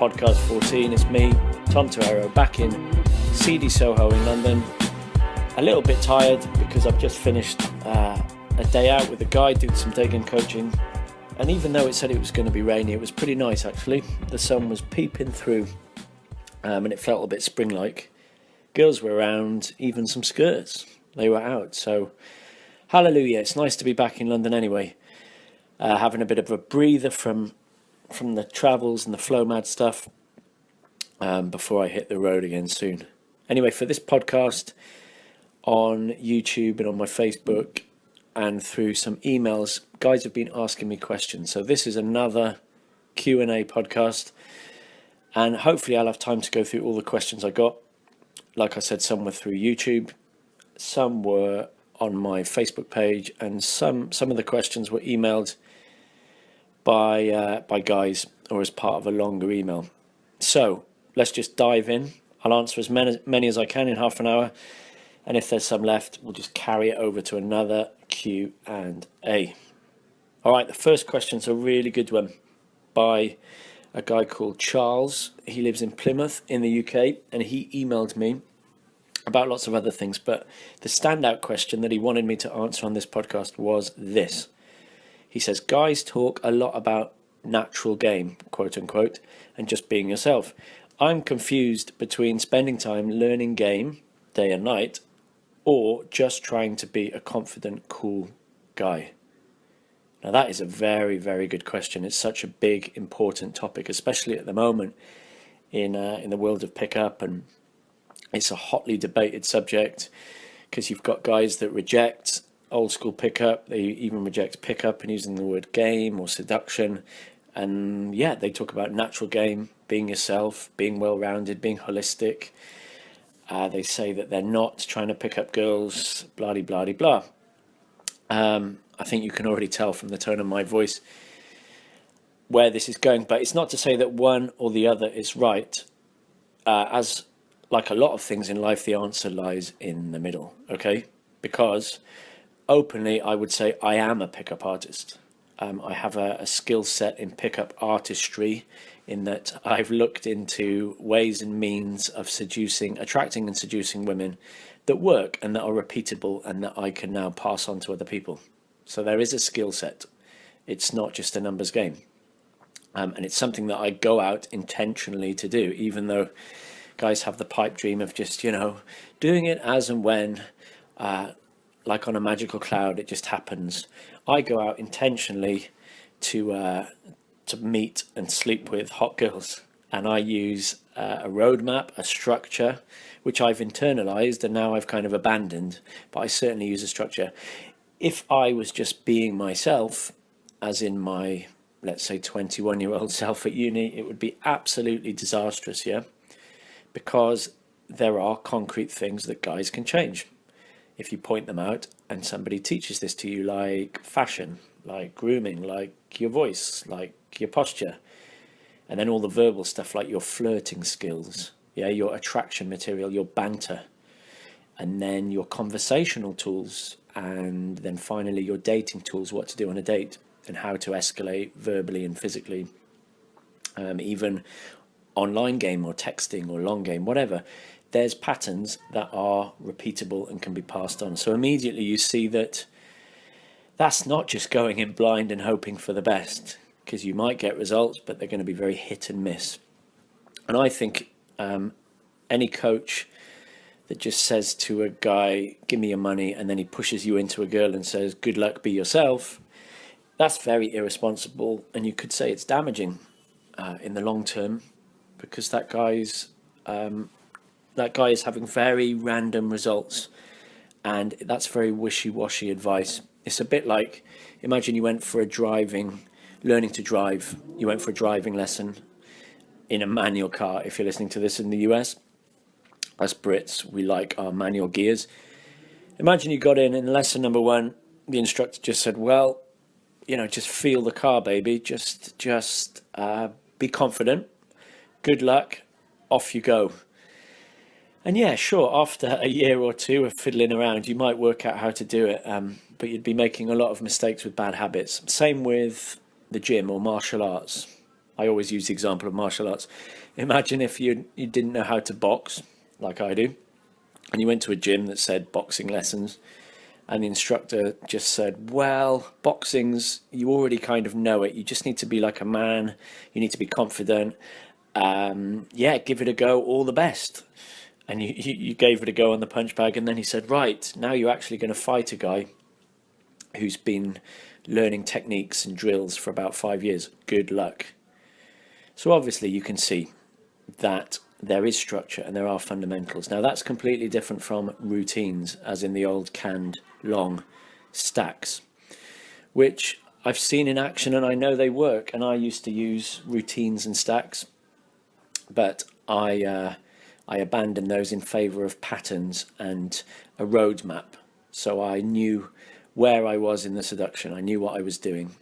podcast 14. It's me, Tom Torero, back in seedy Soho in London. A little bit tired because I've just finished a day out with a guy doing some digging coaching. And even though it said it was going to be rainy, it was pretty nice actually. The sun was peeping through and it felt a bit spring-like. Girls were around, even some skirts. They were out. So hallelujah, it's nice to be back in London anyway. Having a bit of a breather from the travels and the flow mad stuff before I hit the road again soon. Anyway, for this podcast on YouTube and on my Facebook and through some emails, guys have been asking me questions. So this is another Q&A podcast, and hopefully I'll have time to go through all the questions I got. Like I said, some were through YouTube, some were on my Facebook page, and some of the questions were emailed by guys or as part of a longer email. So let's just dive in. I'll answer as many as I can in half an hour, and if there's some left, we'll just carry it over to another Q&A. All right, the first question's a really good one by a guy called Charles. He lives in Plymouth in the UK, and he emailed me about lots of other things, but the standout question that he wanted me to answer on this podcast was this. He says, guys talk a lot about natural game, quote unquote, and just being yourself. I'm confused between spending time learning game, day and night, or just trying to be a confident, cool guy. Now that is a very, very good question. It's such a big, important topic, especially at the moment in the world of pickup, and it's a hotly debated subject because you've got guys that reject old school pickup. They even reject pickup and using the word game or seduction. And yeah, they talk about natural game, being yourself, being well-rounded, being holistic. They say that they're not trying to pick up girls, blah, blah, blah, blah. I think you can already tell from the tone of my voice where this is going, but it's not to say that one or the other is right. As like a lot of things in life, the answer lies in the middle, okay? Because openly, I would say I am a pickup artist. I have a skill set in pickup artistry in that I've looked into ways and means of attracting and seducing women that work and that are repeatable and that I can now pass on to other people. So there is a skill set. It's not just a numbers game. And it's something that I go out intentionally to do, even though guys have the pipe dream of just, doing it as and when, like on a magical cloud, it just happens. I go out intentionally to meet and sleep with hot girls, and I use a roadmap, a structure, which I've internalized and now I've kind of abandoned, but I certainly use a structure. If I was just being myself, as in my, let's say, 21-year-old self at uni, it would be absolutely disastrous, yeah? Because there are concrete things that guys can change if you point them out and somebody teaches this to you, like fashion, like grooming, like your voice, like your posture, and then all the verbal stuff like your flirting skills, yeah, your attraction material, your banter, and then your conversational tools, and then finally your dating tools, what to do on a date and how to escalate verbally and physically, even online game or texting or long game, whatever. There's patterns that are repeatable and can be passed on. So immediately you see that that's not just going in blind and hoping for the best, because you might get results, but they're going to be very hit and miss. And I think any coach that just says to a guy, give me your money, and then he pushes you into a girl and says, good luck, be yourself, that's very irresponsible. And you could say it's damaging in the long term, because that guy is having very random results, and that's very wishy-washy advice. It's a bit like, imagine you went for learning to drive. You went for a driving lesson in a manual car. If you're listening to this in the US, us Brits, we like our manual gears. Imagine you got in lesson number 1, the instructor just said, well, just feel the car, baby. Just be confident. Good luck. Off you go. And yeah, sure, after a year or two of fiddling around, you might work out how to do it, but you'd be making a lot of mistakes with bad habits. Same with the gym or martial arts. I always use the example of martial arts. Imagine if you didn't know how to box, like I do, and you went to a gym that said boxing lessons, and the instructor just said, well, boxing's, you already kind of know it. You just need to be like a man. You need to be confident. Yeah, give it a go. All the best. And you gave it a go on the punch bag. And then he said, right, now you're actually going to fight a guy who's been learning techniques and drills for about 5 years. Good luck. So obviously you can see that there is structure and there are fundamentals. Now that's completely different from routines, as in the old canned long stacks, which I've seen in action and I know they work. And I used to use routines and stacks, but I abandoned those in favor of patterns and a roadmap. So I knew where I was in the seduction. I knew what I was doing.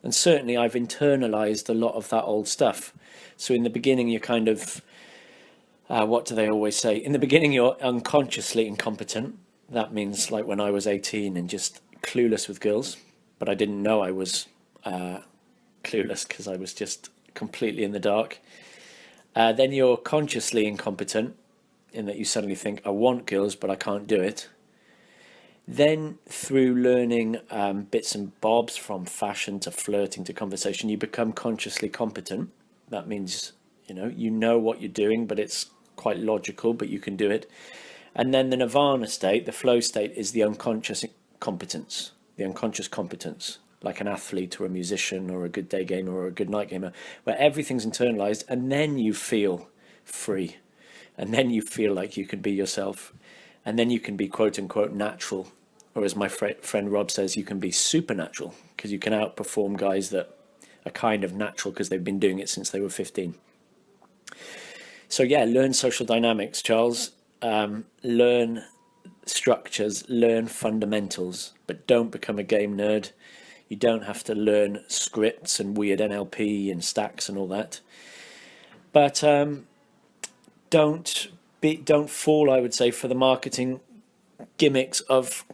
And certainly I've internalized a lot of that old stuff. So in the beginning, you're kind of, what do they always say? In the beginning, you're unconsciously incompetent. That means like when I was 18 and just clueless with girls, but I didn't know I was clueless because I was just completely in the dark. Then you're consciously incompetent in that you suddenly think, I want girls, but I can't do it. Then through learning bits and bobs, from fashion to flirting to conversation, you become consciously competent. That means, you know what you're doing, but it's quite logical, but you can do it. And then the nirvana state, the flow state, is the unconscious competence, like an athlete or a musician or a good day gamer or a good night gamer, where everything's internalized, and then you feel free. And then you feel like you can be yourself. And then you can be quote unquote natural. Or as my friend Rob says, you can be supernatural, because you can outperform guys that are kind of natural because they've been doing it since they were 15. So yeah, learn social dynamics, Charles. Learn structures, learn fundamentals, but don't become a game nerd. You don't have to learn scripts and weird NLP and stacks and all that. But don't fall, I would say, for the marketing gimmicks of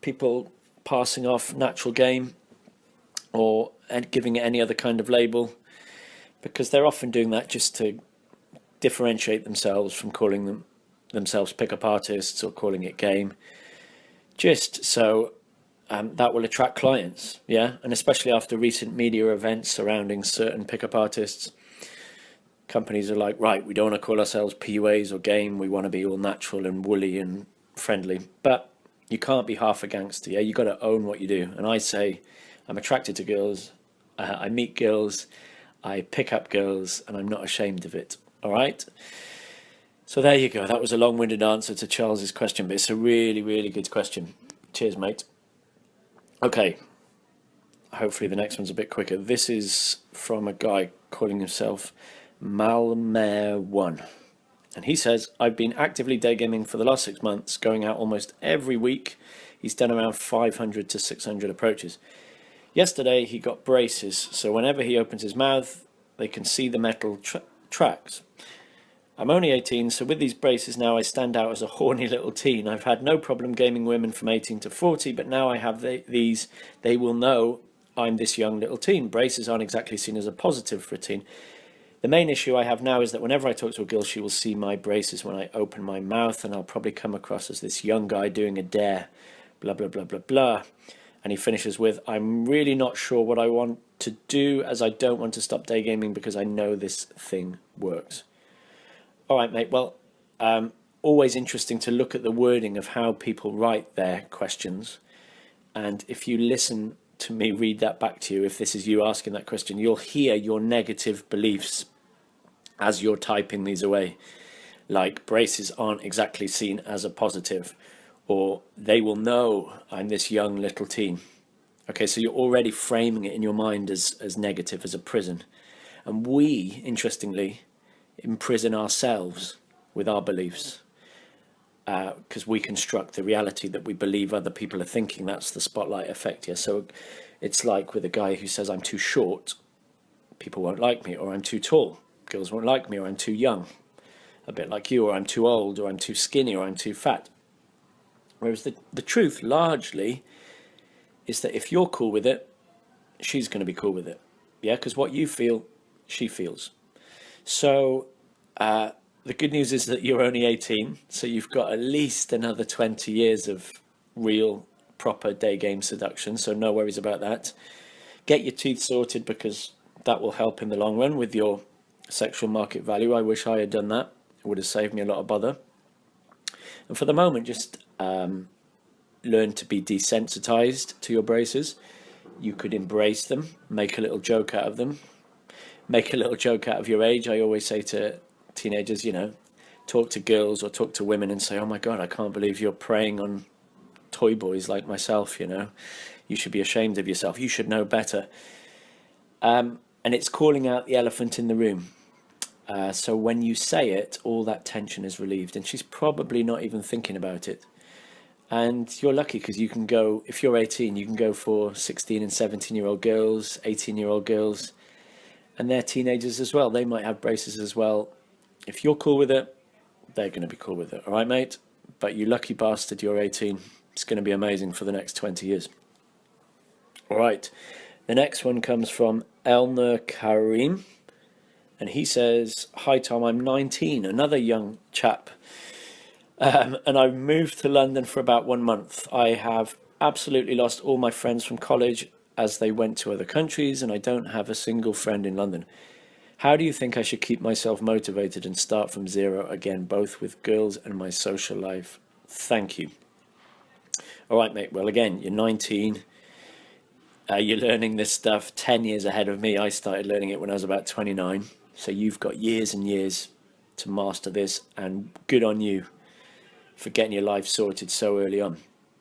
people passing off natural game or giving it any other kind of label, because they're often doing that just to differentiate themselves from calling themselves pickup artists or calling it game, just so that will attract clients. Yeah, and especially after recent media events surrounding certain pickup artists, companies are like, right, we don't want to call ourselves PUAs or game, we want to be all natural and woolly and friendly. But you can't be half a gangster. Yeah, you got to own what you do. And I say, I'm attracted to girls, I meet girls, I pick up girls, and I'm not ashamed of it. All right. So there you go. That was a long-winded answer to Charles's question, but it's a really, really good question. Cheers, mate. Okay. Hopefully the next one's a bit quicker. This is from a guy calling himself Malmare1. And he says, I've been actively day gaming for the last 6 months, going out almost every week. He's done around 500 to 600 approaches. Yesterday, he got braces, so whenever he opens his mouth, they can see the metal tracks. I'm only 18, so with these braces now, I stand out as a horny little teen. I've had no problem gaming women from 18 to 40, but now I have these, they will know I'm this young little teen. Braces aren't exactly seen as a positive for a teen. The main issue I have now is that whenever I talk to a girl, she will see my braces when I open my mouth, and I'll probably come across as this young guy doing a dare, blah, blah, blah, blah, blah. And he finishes with, I'm really not sure what I want to do, as I don't want to stop day gaming because I know this thing works. All right, mate. Well, always interesting to look at the wording of how people write their questions. And if you listen to me read that back to you, if this is you asking that question, you'll hear your negative beliefs as you're typing these away. Like, braces aren't exactly seen as a positive, or they will know I'm this young little teen. Okay, so you're already framing it in your mind as negative, as a prison. And we, interestingly, imprison ourselves with our beliefs, because we construct the reality that we believe other people are thinking. That's the spotlight effect here. So it's like with a guy who says, I'm too short, people won't like me, or I'm too tall, girls won't like me, or I'm too young, a bit like you, or I'm too old, or I'm too skinny, or I'm too fat. Whereas the truth largely is that if you're cool with it, she's going to be cool with it. Yeah, because what you feel she feels. So the good news is that you're only 18, so you've got at least another 20 years of real, proper day game seduction, so no worries about that. Get your teeth sorted, because that will help in the long run with your sexual market value. I wish I had done that. It would have saved me a lot of bother. And for the moment, just learn to be desensitized to your braces. You could embrace them, make a little joke out of them, make a little joke out of your age. I always say to teenagers, talk to girls or talk to women and say, oh my God, I can't believe you're preying on toy boys like myself, You should be ashamed of yourself. You should know better. And it's calling out the elephant in the room. So when you say it, all that tension is relieved, and she's probably not even thinking about it. And you're lucky, because you can go, if you're 18, you can go for 16 and 17-year-old girls, 18-year-old girls, and they're teenagers as well. They might have braces as well. If you're cool with it, they're going to be cool with it. All right, mate? But you lucky bastard, you're 18. It's going to be amazing for the next 20 years. All right. The next one comes from Elmer Karim. And he says, hi, Tom, I'm 19, another young chap. And I've moved to London for about 1 month. I have absolutely lost all my friends from college as they went to other countries, and I don't have a single friend in London. How do you think I should keep myself motivated and start from zero again, both with girls and my social life? Thank you. All right, mate. Well, again, you're 19. You're learning this stuff 10 years ahead of me. I started learning it when I was about 29. So you've got years and years to master this, and good on you for getting your life sorted so early on.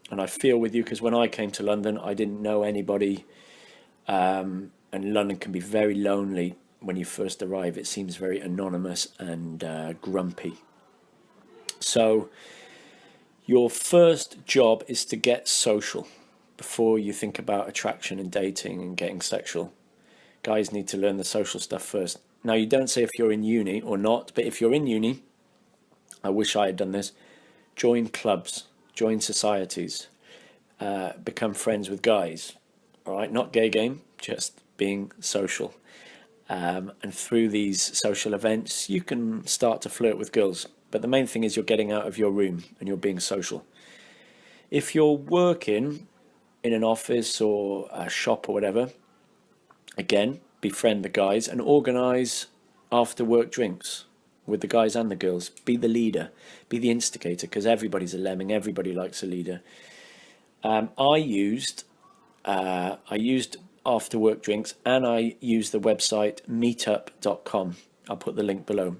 And I feel with you, because when I came to London, I didn't know anybody. And London can be very lonely when you first arrive. It seems very anonymous and grumpy. So your first job is to get social before you think about attraction and dating and getting sexual. Guys need to learn the social stuff first. Now, you don't say if you're in uni or not, but if you're in uni, I wish I had done this. Join clubs, join societies, become friends with guys. All right, not gay game, just being social. And through these social events, you can start to flirt with girls. But the main thing is you're getting out of your room and you're being social. If you're working in an office or a shop or whatever, again, befriend the guys and organise after work drinks with the guys and the girls. Be the leader, be the instigator, because everybody's a lemming, everybody likes a leader. I used after work drinks, and I used the website meetup.com. I'll put the link below.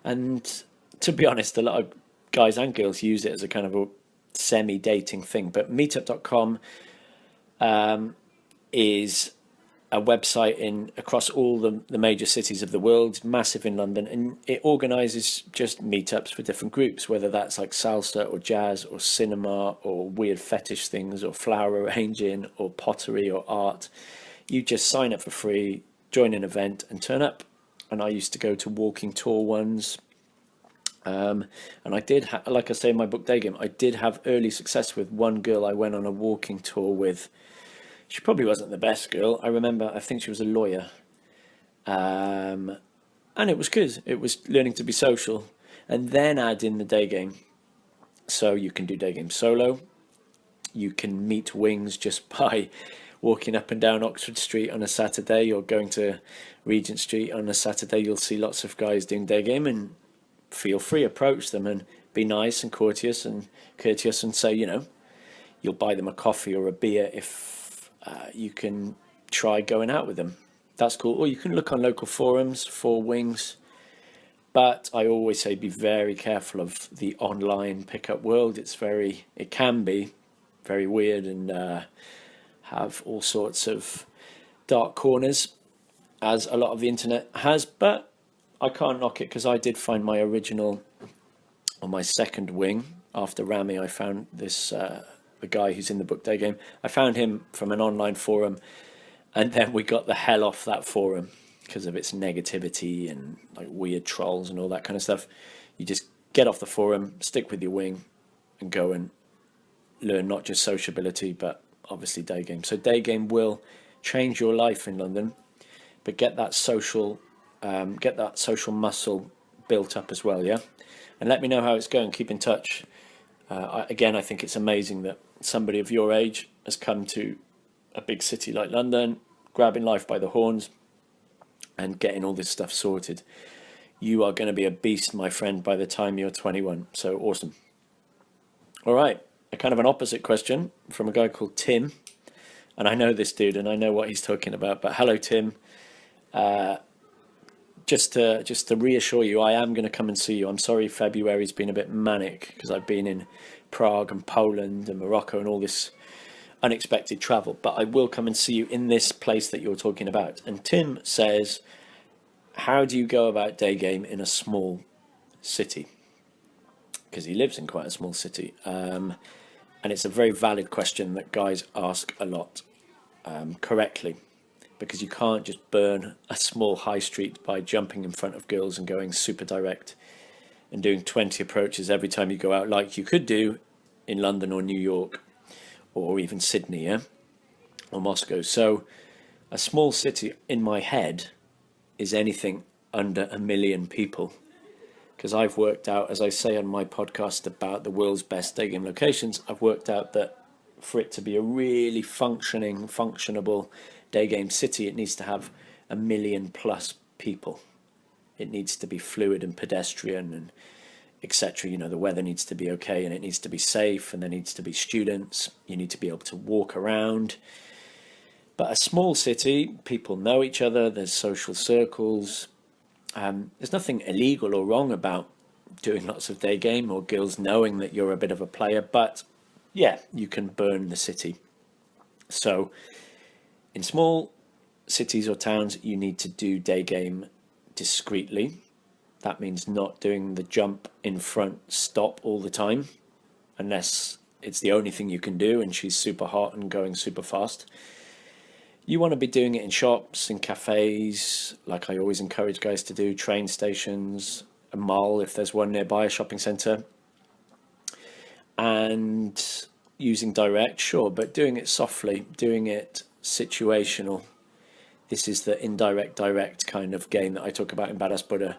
And to be honest, a lot of guys and girls use it as a kind of a semi-dating thing, but meetup.com is a website across all the major cities of the world, massive in London, and it organises just meetups for different groups, whether that's like salsa or jazz or cinema or weird fetish things or flower arranging or pottery or art. You just sign up for free, join an event and turn up. And I used to go to walking tour ones. And I did, like I say in my book Day Game, I did have early success with one girl I went on a walking tour with. She probably wasn't the best girl. I think she was a lawyer. And it was good. It was learning to be social. And then add in the day game. So you can do day game solo. You can meet wings just by walking up and down Oxford Street on a Saturday, or going to Regent Street on a Saturday. You'll see lots of guys doing day game, and feel free, approach them and be nice and courteous and say, you'll buy them a coffee or a beer if you can try going out with them. That's cool. Or you can look on local forums for wings. But I always say be very careful of the online pickup world. It can be very weird and have all sorts of dark corners, as a lot of the internet has. But I can't knock it, because I did find my original, or my second wing after Rami. I found this the guy who's in the book Day Game. I found him from an online forum, and then we got the hell off that forum because of its negativity and like weird trolls and all that kind of stuff. You just get off the forum, stick with your wing, and go and learn not just sociability, but obviously day game. So day game will change your life in London. but get that social muscle built up as well, yeah? And let me know how it's going. Keep in touch. I think it's amazing that somebody of your age has come to a big city like London, grabbing life by the horns and getting all this stuff sorted. You are going to be a beast, my friend, by the time you're 21. So awesome. All right, a kind of an opposite question from a guy called Tim. And I know this dude and I know what he's talking about. But hello, Tim. Just to reassure you, I am going to come and see you. I'm sorry February's been a bit manic because I've been in Prague and Poland and Morocco and all this unexpected travel. But I will come and see you in this place that you're talking about. And Tim says, how do you go about day game in a small city? Because he lives in quite a small city. And it's a very valid question that guys ask a lot, correctly. Because you can't just burn a small high street by jumping in front of girls and going super direct and doing 20 approaches every time you go out, like you could do in London or New York or even Sydney, yeah, or Moscow. So a small city in my head is anything under 1 million people, because I've worked out, as I say on my podcast about the world's best day game locations, I've worked out that for it to be a really functionable day game city, it needs to have 1 million plus people. It needs to be fluid and pedestrian and etc. You know, the weather needs to be okay and it needs to be safe, and there needs to be students. You need to be able to walk around. But a small city, people know each other, there's social circles. There's nothing illegal or wrong about doing lots of day game or girls knowing that you're a bit of a player, but yeah, you can burn the city. So in small cities or towns, you need to do day game discreetly. That means not doing the jump in front stop all the time, unless it's the only thing you can do and she's super hot and going super fast. You want to be doing it in shops, in cafes, like I always encourage guys to do, train stations, a mall if there's one nearby, a shopping centre. And using direct, sure, but doing it softly, doing it situational. This is the indirect direct kind of game that I talk about in Badass Buddha,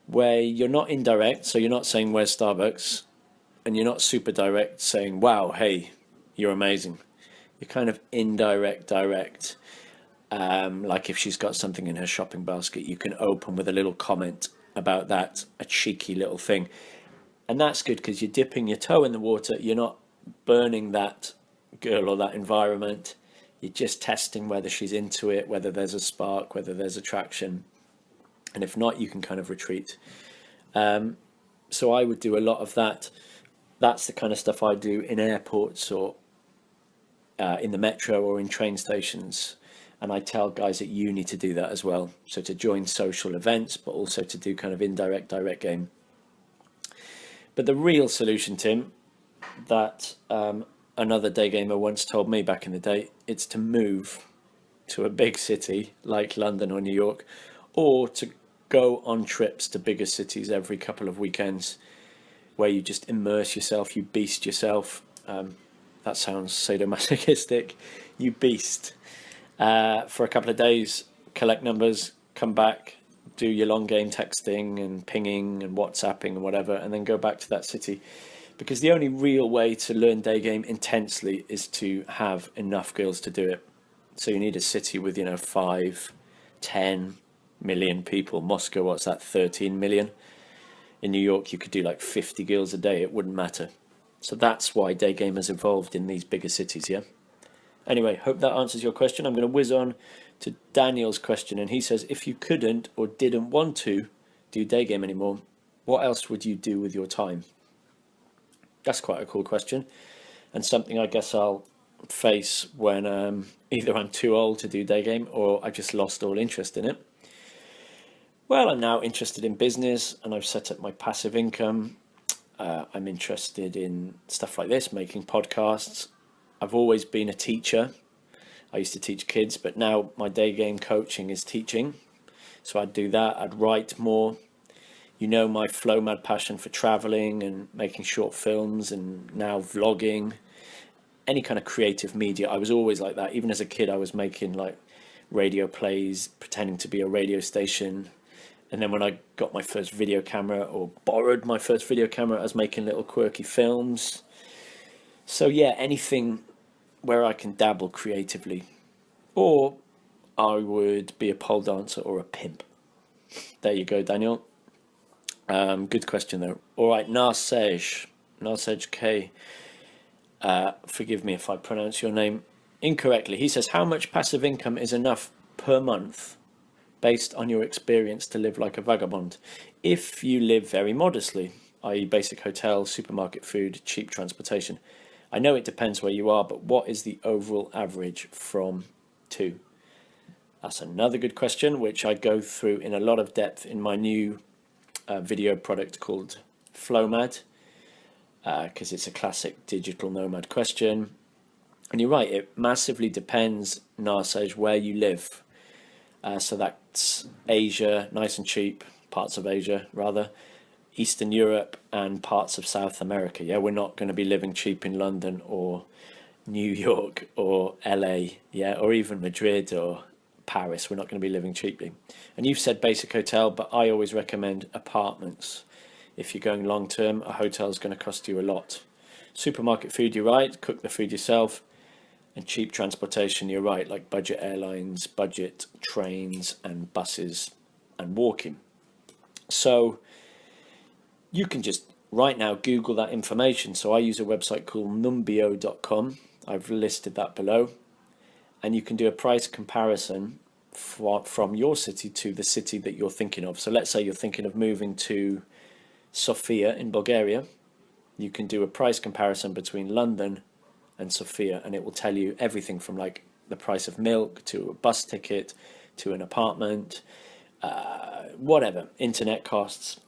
where you're not indirect, so you're not saying where's Starbucks, and you're not super direct saying wow, hey, you're amazing. You're kind of indirect direct. Like if she's got something in her shopping basket, you can open with a little comment about that, a cheeky little thing. And that's good because you're dipping your toe in the water. You're not burning that girl or that environment. You're just testing whether she's into it, whether there's a spark, whether there's attraction. And if not, you can kind of retreat. So I would do a lot of that. That's the kind of stuff I do in airports or in the metro or in train stations. And I tell guys at uni to do that as well. So to join social events, but also to do kind of indirect direct game. But the real solution, Tim, that another day gamer once told me back in the day, it's to move to a big city like London or New York, or to go on trips to bigger cities every couple of weekends where you just immerse yourself, you beast yourself. That sounds sadomasochistic. You beast for a couple of days, collect numbers, come back, do your long game texting and pinging and WhatsApping and whatever, and then go back to that city. Because the only real way to learn day game intensely is to have enough girls to do it. So you need a city with, 5, 10 million people. Moscow, what's that, 13 million? In New York, you could do like 50 girls a day. It wouldn't matter. So that's why day game has evolved in these bigger cities, yeah? Anyway, hope that answers your question. I'm going to whiz on to Daniel's question. And he says, if you couldn't or didn't want to do day game anymore, what else would you do with your time? That's quite a cool question. And something I guess I'll face when either I'm too old to do day game or I've just lost all interest in it. Well, I'm now interested in business and I've set up my passive income. I'm interested in stuff like this, making podcasts. I've always been a teacher. I used to teach kids, but now my day game coaching is teaching. So I'd do that. I'd write more. My flow mad passion for traveling and making short films and now vlogging, any kind of creative media. I was always like that. Even as a kid, I was making like radio plays pretending to be a radio station. And then when I got my first video camera, or borrowed my first video camera, I was making little quirky films. So yeah, anything where I can dabble creatively. Or I would be a pole dancer or a pimp. There you go, Daniel. Good question though. All right, Narsej K. Forgive me if I pronounce your name incorrectly. He says, how much passive income is enough per month based on your experience to live like a vagabond? If you live very modestly, i.e. basic hotel, supermarket food, cheap transportation. I know it depends where you are, but what is the overall average from to? That's another good question, which I go through in a lot of depth in my new video product called Flowmad, because it's a classic digital nomad question. And you're right, it massively depends, Narsej, where you live. So that's Asia, nice and cheap, parts of Asia rather, Eastern Europe and parts of South America. Yeah, we're not going to be living cheap in London or New York or LA, yeah, or even Madrid or Paris. We're not going to be living cheaply. And you've said basic hotel, but I always recommend apartments. If you're going long term, a hotel is going to cost you a lot. Supermarket food, you're right, cook the food yourself. And cheap transportation, you're right, like budget airlines, budget trains and buses and walking. So you can just right now Google that information. So I use a website called numbeo.com. I've listed that below. And you can do a price comparison from your city to the city that you're thinking of. So let's say you're thinking of moving to Sofia in Bulgaria. You can do a price comparison between London and Sofia, and it will tell you everything from like the price of milk to a bus ticket to an apartment, whatever, internet costs.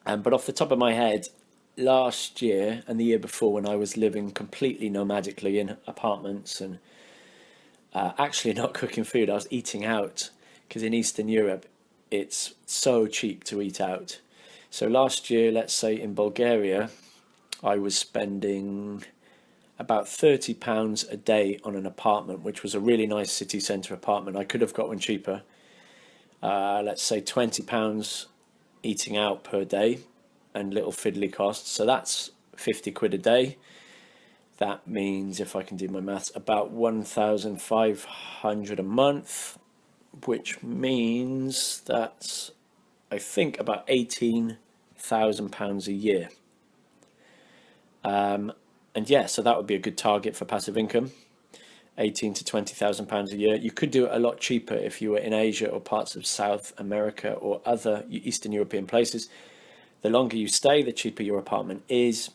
But off the top of my head, last year and the year before, when I was living completely nomadically in apartments and actually not cooking food, I was eating out, because in Eastern Europe it's so cheap to eat out. So last year, let's say in Bulgaria, I was spending about £30 a day on an apartment, which was a really nice city centre apartment. I could have got one cheaper. Let's say £20 eating out per day and little fiddly costs. So that's 50 quid a day. That means, if I can do my maths, about 1,500 a month, which means that's, I think, about £18,000 a year. And yeah, so that would be a good target for passive income, 18 to 20,000 pounds a year. You could do it a lot cheaper if you were in Asia or parts of South America or other Eastern European places. The longer you stay, the cheaper your apartment is.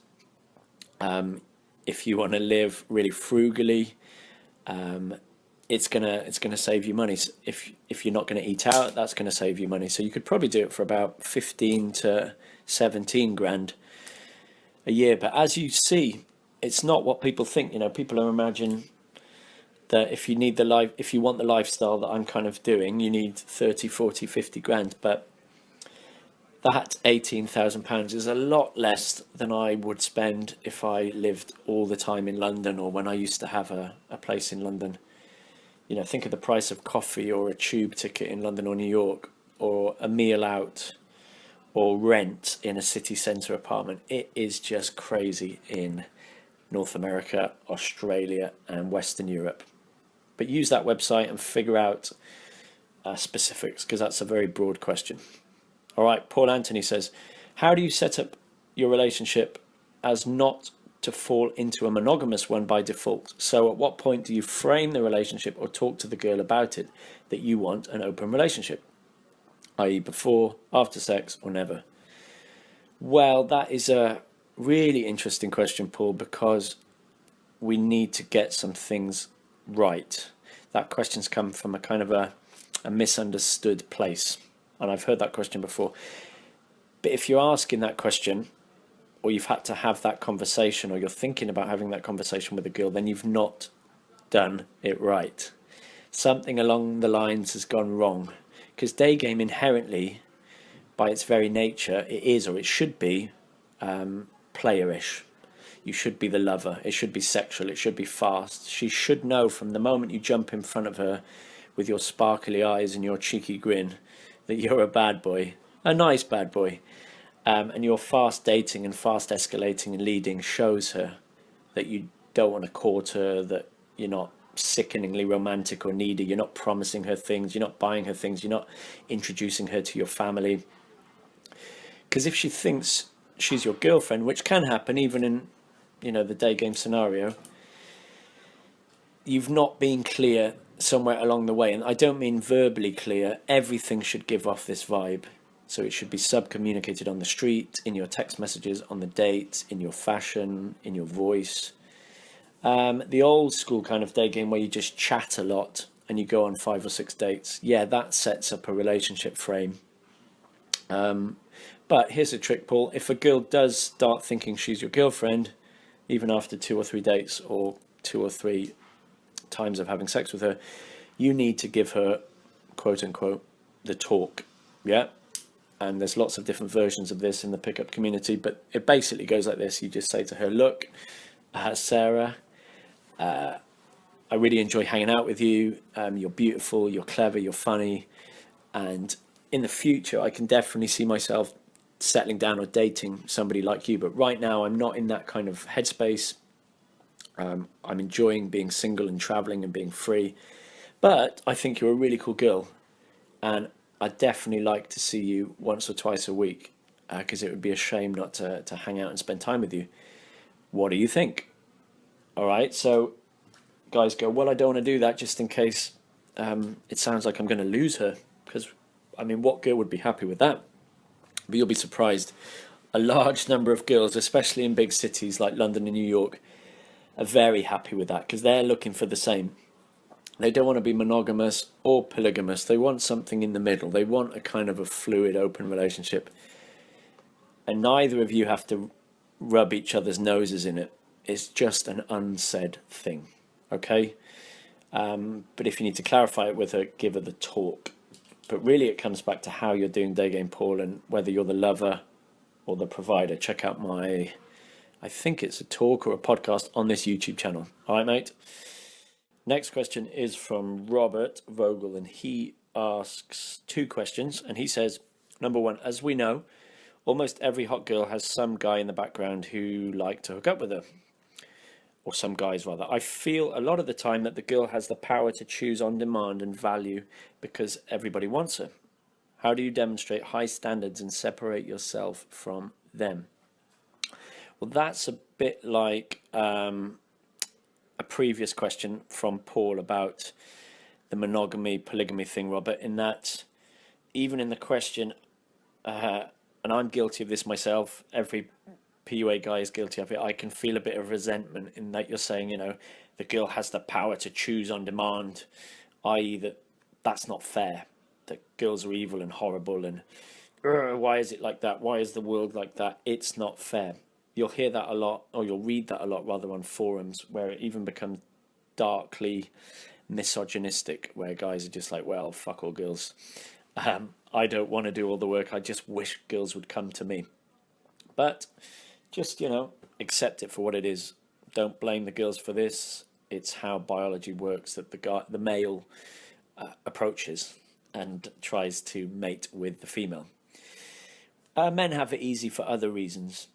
If you want to live really frugally, it's gonna save you money. So if you're not going to eat out, that's going to save you money. So you could probably do it for about 15 to 17 grand a year. But as you see, it's not what people think. You know, people are imagine that if you want the lifestyle that I'm kind of doing, you need 30, 40, 50 grand. But that £18,000 is a lot less than I would spend if I lived all the time in London, or when I used to have a place in London. You know, think of the price of coffee or a tube ticket in London or New York, or a meal out, or rent in a city centre apartment. It is just crazy in North America, Australia and Western Europe. But use that website and figure out specifics, because that's a very broad question. All right, Paul Anthony says, how do you set up your relationship as not to fall into a monogamous one by default? So at what point do you frame the relationship or talk to the girl about it that you want an open relationship, i.e. before, after sex, or never? Well, that is a really interesting question, Paul, because we need to get some things right. That question's come from a kind of a misunderstood place. And I've heard that question before. But if you're asking that question, or you've had to have that conversation, or you're thinking about having that conversation with a girl, then you've not done it right. Something along the lines has gone wrong. Because day game inherently, by its very nature, it is, or it should be, playerish. You should be the lover. It should be sexual. It should be fast. She should know from the moment you jump in front of her with your sparkly eyes and your cheeky grin that you're a bad boy, a nice bad boy. And your fast dating and fast escalating and leading shows her that you don't want to court her, that you're not sickeningly romantic or needy, you're not promising her things, you're not buying her things, you're not introducing her to your family. Because if she thinks she's your girlfriend, which can happen even in, the day game scenario, you've not been clear somewhere along the way. And I don't mean verbally clear. Everything should give off this vibe. So it should be sub-communicated on the street, in your text messages, on the date, in your fashion, in your voice. The old school kind of day game where you just chat a lot and you go on 5 or 6 dates. Yeah, that sets up a relationship frame. But here's a trick, Paul. If a girl does start thinking she's your girlfriend, even after 2 or 3 dates or 2 or 3 times of having sex with her, you need to give her, quote unquote, the talk. Yeah. And there's lots of different versions of this in the pickup community, but it basically goes like this. You just say to her, look, Sarah, I really enjoy hanging out with you. You're beautiful, you're clever, you're funny. And in the future, I can definitely see myself settling down or dating somebody like you. But right now, I'm not in that kind of headspace. I'm enjoying being single and traveling and being free. But I think you're a really cool girl. And I'd definitely like to see you once or twice a week, because it would be a shame not to hang out and spend time with you. What do you think? All right, so guys go, well, I don't want to do that just in case it sounds like I'm going to lose her, because, what girl would be happy with that? But you'll be surprised. A large number of girls, especially in big cities like London and New York, are very happy with that because they're looking for the same. They don't want to be monogamous or polygamous. They want something in the middle. They want a kind of a fluid, open relationship. And neither of you have to rub each other's noses in it. It's just an unsaid thing, okay? But if you need to clarify it with her, give her the talk. But really it comes back to how you're doing day game, Paul, and whether you're the lover or the provider. Check out I think it's a talk or a podcast on this YouTube channel. All right, mate? Next question is from Robert Vogel, and he asks 2 questions. And he says, number 1, as we know, almost every hot girl has some guy in the background who like to hook up with her. Or some guys, rather. I feel a lot of the time that the girl has the power to choose on demand and value because everybody wants her. How do you demonstrate high standards and separate yourself from them? Well, that's a bit like a previous question from Paul about the monogamy, polygamy thing, Robert, in that even in the question, and I'm guilty of this myself, every PUA guy is guilty of it, I can feel a bit of resentment in that you're saying, the girl has the power to choose on demand, i.e. that's not fair, that girls are evil and horrible and why is it like that? Why is the world like that? It's not fair. You'll hear that a lot, or you'll read that a lot rather, on forums where it even becomes darkly misogynistic, where guys are just like, well, fuck all girls. I don't want to do all the work. I just wish girls would come to me. But just, accept it for what it is. Don't blame the girls for this. It's how biology works, that the male approaches and tries to mate with the female. Men have it easy for other reasons,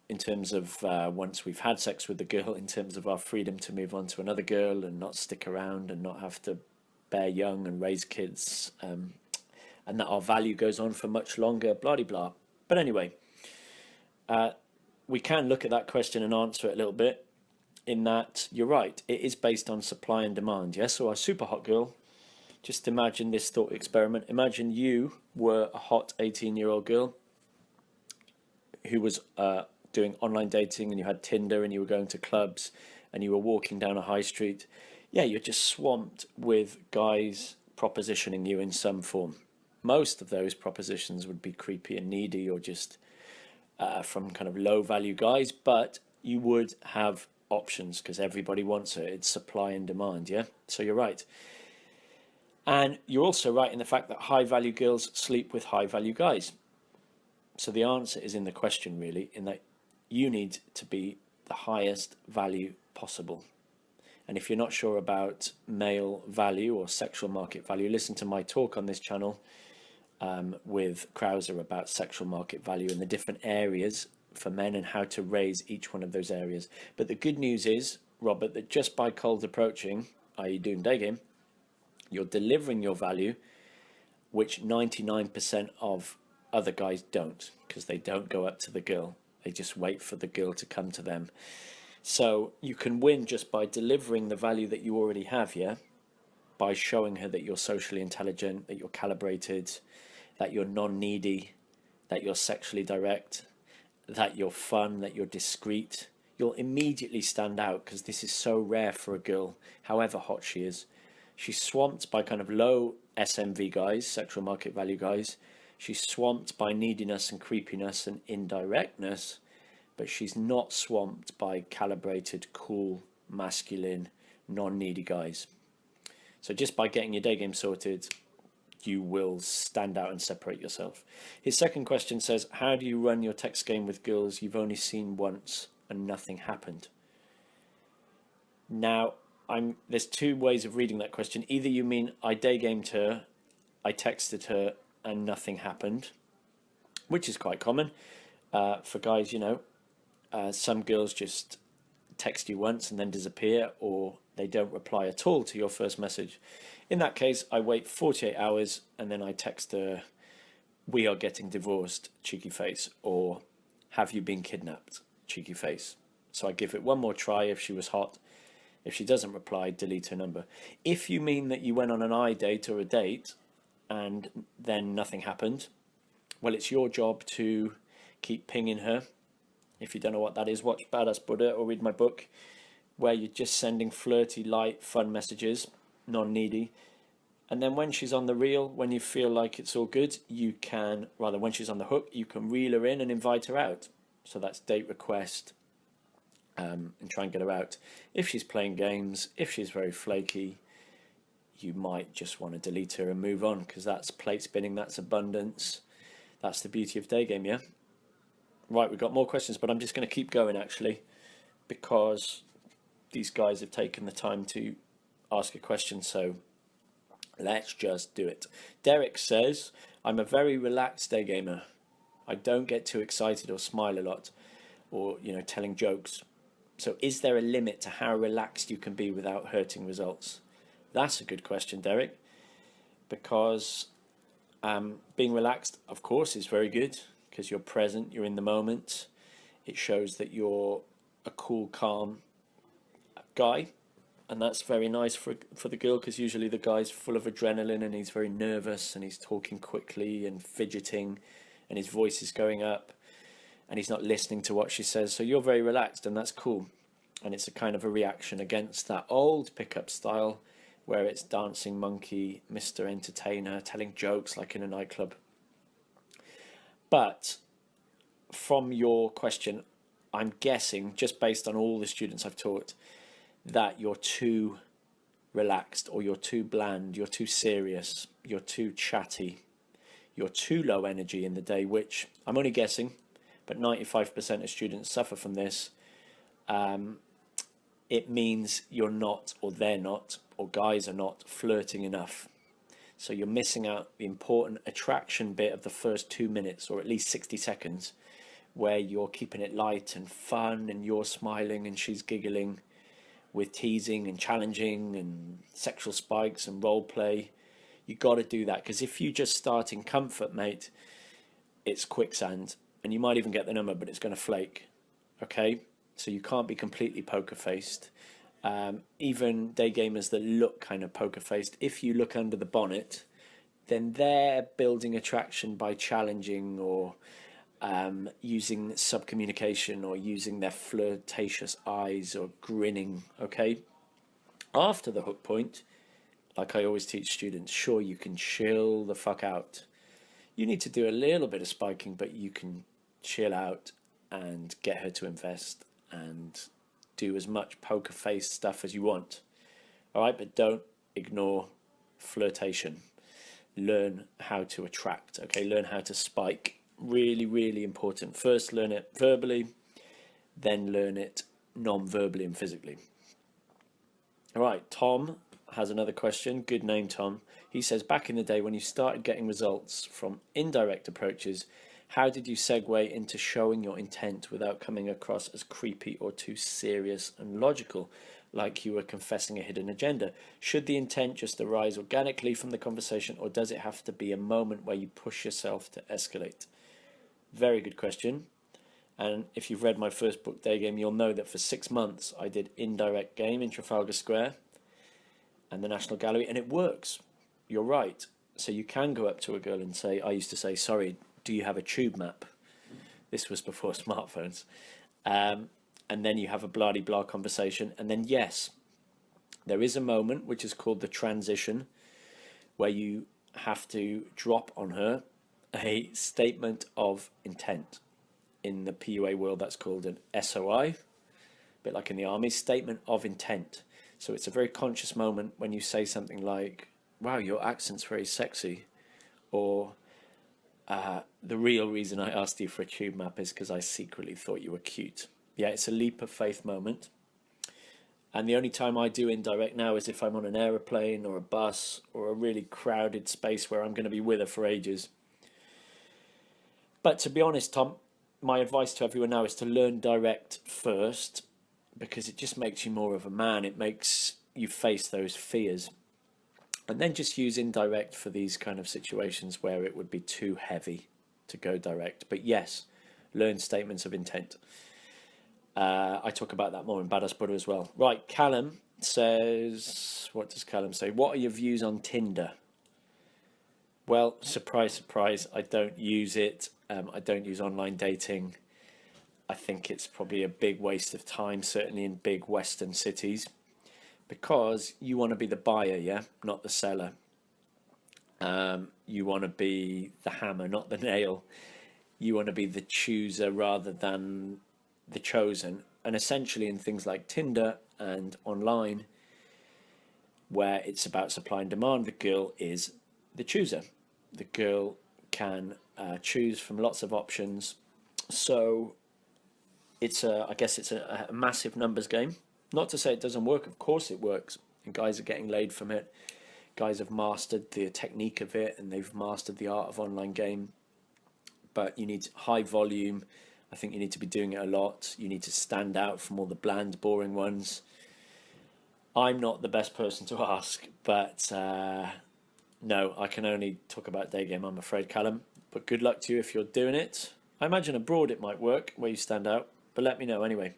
in terms of once we've had sex with the girl, in terms of our freedom to move on to another girl and not stick around and not have to bear young and raise kids, and that our value goes on for much longer, blah de blah. But anyway, we can look at that question and answer it a little bit, in that you're right, it is based on supply and demand. Yes, so our super hot girl, just imagine this thought experiment. Imagine you were a hot 18-year-old girl who was doing online dating, and you had Tinder, and you were going to clubs, and you were walking down a high street. Yeah, you're just swamped with guys propositioning you in some form. Most of those propositions would be creepy and needy, or just from kind of low value guys, but you would have options because everybody wants it. It's supply and demand, yeah? So you're right. And you're also right in the fact that high value girls sleep with high value guys. So the answer is in the question, really, in that you need to be the highest value possible. And if you're not sure about male value or sexual market value, listen to my talk on this channel with Krauser about sexual market value and the different areas for men and how to raise each one of those areas. But the good news is, Robert, that just by cold approaching, i.e. doing day game, you're delivering your value, which 99% of other guys don't, because they don't go up to the girl. They just wait for the girl to come to them. So you can win just by delivering the value that you already have, yeah? By showing her that you're socially intelligent, that you're calibrated, that you're non-needy, that you're sexually direct, that you're fun, that you're discreet. You'll immediately stand out, because this is so rare for a girl, however hot she is. She's swamped by kind of low SMV guys, sexual market value guys. She's swamped by neediness and creepiness and indirectness, but she's not swamped by calibrated, cool, masculine, non-needy guys. So just by getting your day game sorted, you will stand out and separate yourself. His second question says, how do you run your text game with girls you've only seen once and nothing happened? Now, there's two ways of reading that question. Either you mean I day gamed her, I texted her, and nothing happened, which is quite common for guys, you know. Some girls just text you once and then disappear, or they don't reply at all to your first message. In that case, I wait 48 hours and then I text her, we are getting divorced, cheeky face, or have you been kidnapped, cheeky face. So I give it one more try if she was hot. If she doesn't reply, delete her number. If you mean that you went on an eye date or a date and then nothing happened, well, it's your job to keep pinging her. If you don't know what that is, watch Badass Buddha or read my book, where you're just sending flirty, light, fun messages, non-needy. And then when she's on the reel, when you feel like it's all good, you can, rather when she's on the hook, you can reel her in and invite her out. So that's date request, and try and get her out. If she's playing games, if she's very flaky, you might just want to delete her and move on, because that's plate spinning, that's abundance. That's the beauty of day game, yeah? Right, we've got more questions, but I'm just going to keep going, actually, because these guys have taken the time to ask a question, so let's just do it. Derek says, I'm a very relaxed day gamer. I don't get too excited or smile a lot, or, you know, telling jokes. So is there a limit to how relaxed you can be without hurting results? That's a good question, Derek, because being relaxed, of course, is very good, because you're present, you're in the moment. It shows that you're a cool, calm guy, and that's very nice for the girl, because usually the guy's full of adrenaline and he's very nervous and he's talking quickly and fidgeting and his voice is going up and he's not listening to what she says. So you're very relaxed, and that's cool. And it's a kind of a reaction against that old pickup style where it's dancing monkey, Mr. Entertainer, telling jokes like in a nightclub. But from your question, I'm guessing, just based on all the students I've taught, that you're too relaxed, or you're too bland, you're too serious, you're too chatty, you're too low energy in the day, which I'm only guessing, but 95% of students suffer from this. It means you're not, or they're not, or guys are not flirting enough. So you're missing out the important attraction bit of the first 2 minutes, or at least 60 seconds, where you're keeping it light and fun and you're smiling and she's giggling, with teasing and challenging and sexual spikes and role play. You got to do that, because if you just start in comfort, mate, it's quicksand, and you might even get the number, but it's going to flake. Okay, so you can't be completely poker faced. Even day gamers that look kind of poker faced, if you look under the bonnet, then they're building attraction by challenging, or using subcommunication, or using their flirtatious eyes, or grinning. Okay, after the hook point, like I always teach students, sure, you can chill the fuck out. You need to do a little bit of spiking, but you can chill out and get her to invest and do as much poker face stuff as you want. All right, but don't ignore flirtation. Learn how to attract. Okay, learn how to spike. Really, really important. First learn it verbally, then learn it non-verbally and physically. All right, Tom has another question. Good name, Tom. He says, back in the day when you started getting results from indirect approaches, how did you segue into showing your intent without coming across as creepy or too serious and logical, like you were confessing a hidden agenda? Should the intent just arise organically from the conversation, or does it have to be a moment where you push yourself to escalate? Very good question. And if you've read my first book, Day Game, you'll know that for 6 months I did indirect game in Trafalgar Square and the National Gallery, and it works. You're right. So you can go up to a girl and say, I used to say, sorry, do you have a tube map? This was before smartphones. And then you have a blah-de-blah conversation. And then, yes, there is a moment which is called the transition where you have to drop on her a statement of intent. In the PUA world, that's called an SOI, a bit like in the army, statement of intent. So it's a very conscious moment when you say something like, wow, your accent's very sexy, or the real reason I asked you for a tube map is because I secretly thought you were cute. Yeah, it's a leap of faith moment. And the only time I do indirect now is if I'm on an aeroplane or a bus or a really crowded space where I'm going to be with her for ages. But to be honest, Tom, my advice to everyone now is to learn direct first, because it just makes you more of a man. It makes you face those fears. And then just use indirect for these kind of situations where it would be too heavy to go direct. But yes, learn statements of intent. I talk about that more in Badass Buddha as well. Right, Callum says, what does Callum say? What are your views on Tinder? Well, surprise, surprise, I don't use it. I don't use online dating. I think it's probably a big waste of time, certainly in big Western cities, because you want to be the buyer, yeah, not the seller. You want to be the hammer, not the nail. You want to be the chooser rather than the chosen. And essentially in things like Tinder and online, where it's about supply and demand, the girl is the chooser. The girl can choose from lots of options. So I guess it's a massive numbers game. Not to say it doesn't work. Of course it works. And guys are getting laid from it. Guys have mastered the technique of it, and they've mastered the art of online game. But you need high volume. I think you need to be doing it a lot. You need to stand out from all the bland, boring ones. I'm not the best person to ask, but no, I can only talk about day game, I'm afraid, Callum. But good luck to you if you're doing it. I imagine abroad it might work, where you stand out. But let me know anyway.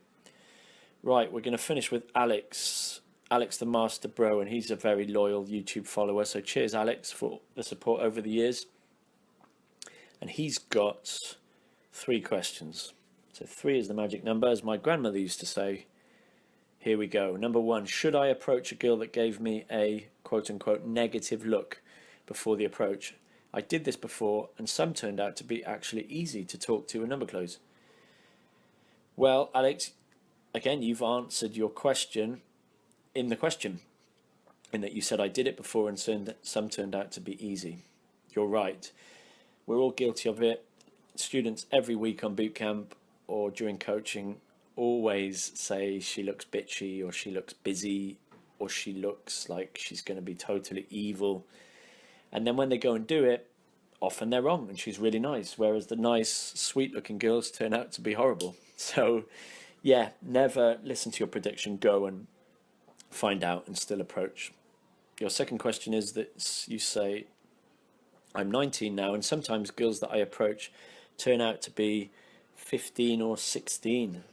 Right, we're going to finish with Alex. Alex the Master Bro, and he's a very loyal YouTube follower. So cheers, Alex, for the support over the years. And he's got 3 questions. So 3 is the magic number, as my grandmother used to say. Here we go. Number 1, should I approach a girl that gave me a quote-unquote negative look before the approach? I did this before, and some turned out to be actually easy to talk to and number close. Well, Alex, again, you've answered your question in the question, in that you said I did it before and some turned out to be easy. You're right. We're all guilty of it. Students every week on boot camp or during coaching always say she looks bitchy, or she looks busy, or she looks like she's going to be totally evil. And then when they go and do it, often they're wrong and she's really nice, whereas the nice, sweet looking girls turn out to be horrible. So yeah, never listen to your prediction. Go and find out and still approach. Your second question is that you say, I'm 19 now, and sometimes girls that I approach turn out to be 15 or 16.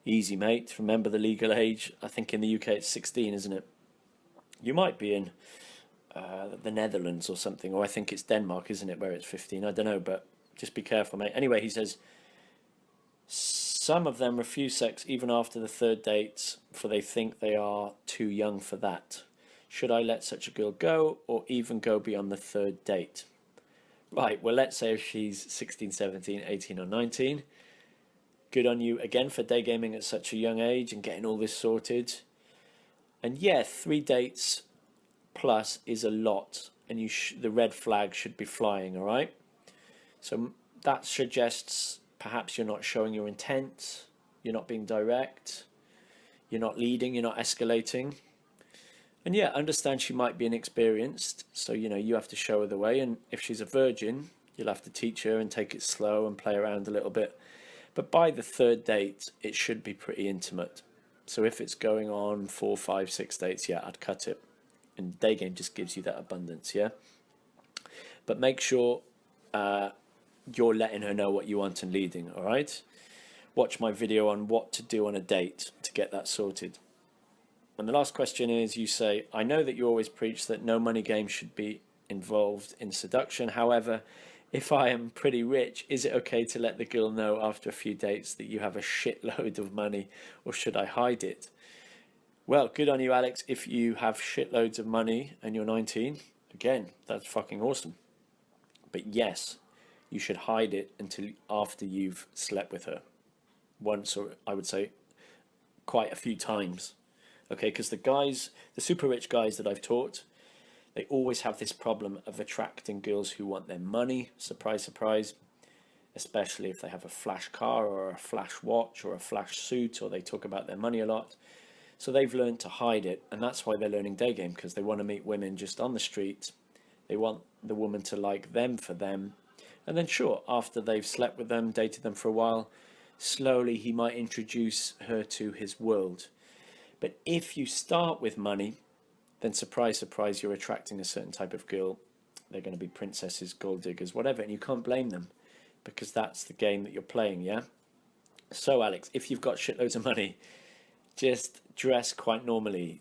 Easy, mate. Remember the legal age. I think in the UK it's 16, isn't it? You might be in the Netherlands or something, or I think it's Denmark, isn't it, where it's 15? I don't know, but just be careful, mate. Anyway, he says, some of them refuse sex even after the 3rd date, for they think they are too young for that. Should I let such a girl go, or even go beyond the 3rd date? Right, well, let's say if she's 16, 17, 18 or 19. Good on you again for day gaming at such a young age and getting all this sorted. And yeah, 3 dates plus is a lot, and the red flag should be flying, all right? So that suggests perhaps you're not showing your intent, you're not being direct, you're not leading, you're not escalating. And yeah, understand she might be inexperienced, so you have to show her the way. And if she's a virgin, you'll have to teach her and take it slow and play around a little bit. But by the third date, it should be pretty intimate. So if it's going on 4, 5, 6 dates, yeah, I'd cut it. And day game just gives you that abundance, yeah. But make sure you're letting her know what you want and leading, all right? Watch my video on what to do on a date to get that sorted. And the last question is, you say, I know that you always preach that no money game should be involved in seduction. However, if I am pretty rich, is it okay to let the girl know after a few dates that you have a shitload of money, or should I hide it? Well, good on you, Alex. If you have shitloads of money and you're 19, again, that's fucking awesome. But yes, you should hide it until after you've slept with her. Once, or I would say quite a few times. Okay, because the super rich guys that I've taught, they always have this problem of attracting girls who want their money. Surprise, surprise. Especially if they have a flash car or a flash watch or a flash suit, or they talk about their money a lot. So they've learned to hide it, and that's why they're learning day game, because they want to meet women just on the street. They want the woman to like them for them. And then sure, after they've slept with them, dated them for a while, slowly he might introduce her to his world. But if you start with money, then surprise, surprise, you're attracting a certain type of girl. They're going to be princesses, gold diggers, whatever, and you can't blame them, because that's the game that you're playing, yeah? So, Alex, if you've got shitloads of money, just dress quite normally.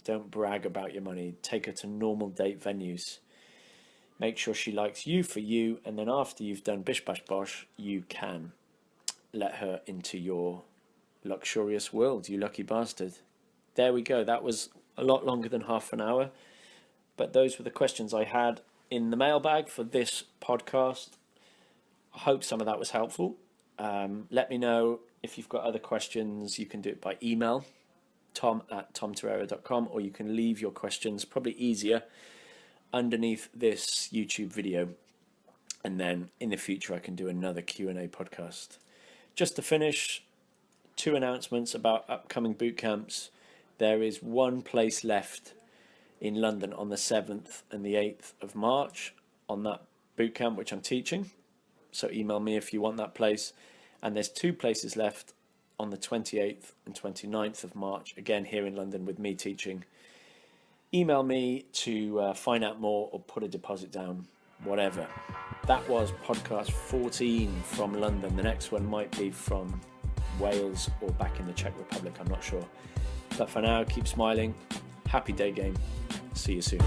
Don't brag about your money. Take her to normal date venues. Make sure she likes you for you, and then after you've done bish bash bosh, you can let her into your luxurious world, you lucky bastard. There we go. That was a lot longer than half an hour, but those were the questions I had in the mailbag for this podcast. I hope some of that was helpful. Let me know if you've got other questions. You can do it by email, tom@tomtorero.com, or you can leave your questions, probably easier, underneath this YouTube video, and then in the future I can do another Q&A podcast. Just to finish, 2 announcements about upcoming boot camps. There is one place left in London on the 7th and the 8th of March on that boot camp which I'm teaching. So email me if you want that place. And there's 2 places left on the 28th and 29th of March, again here in London with me teaching. Email me to find out more or put a deposit down, whatever. That was podcast 14 from London. The next one might be from Wales or back in the Czech Republic, I'm not sure. But for now, keep smiling. Happy day game. See you soon.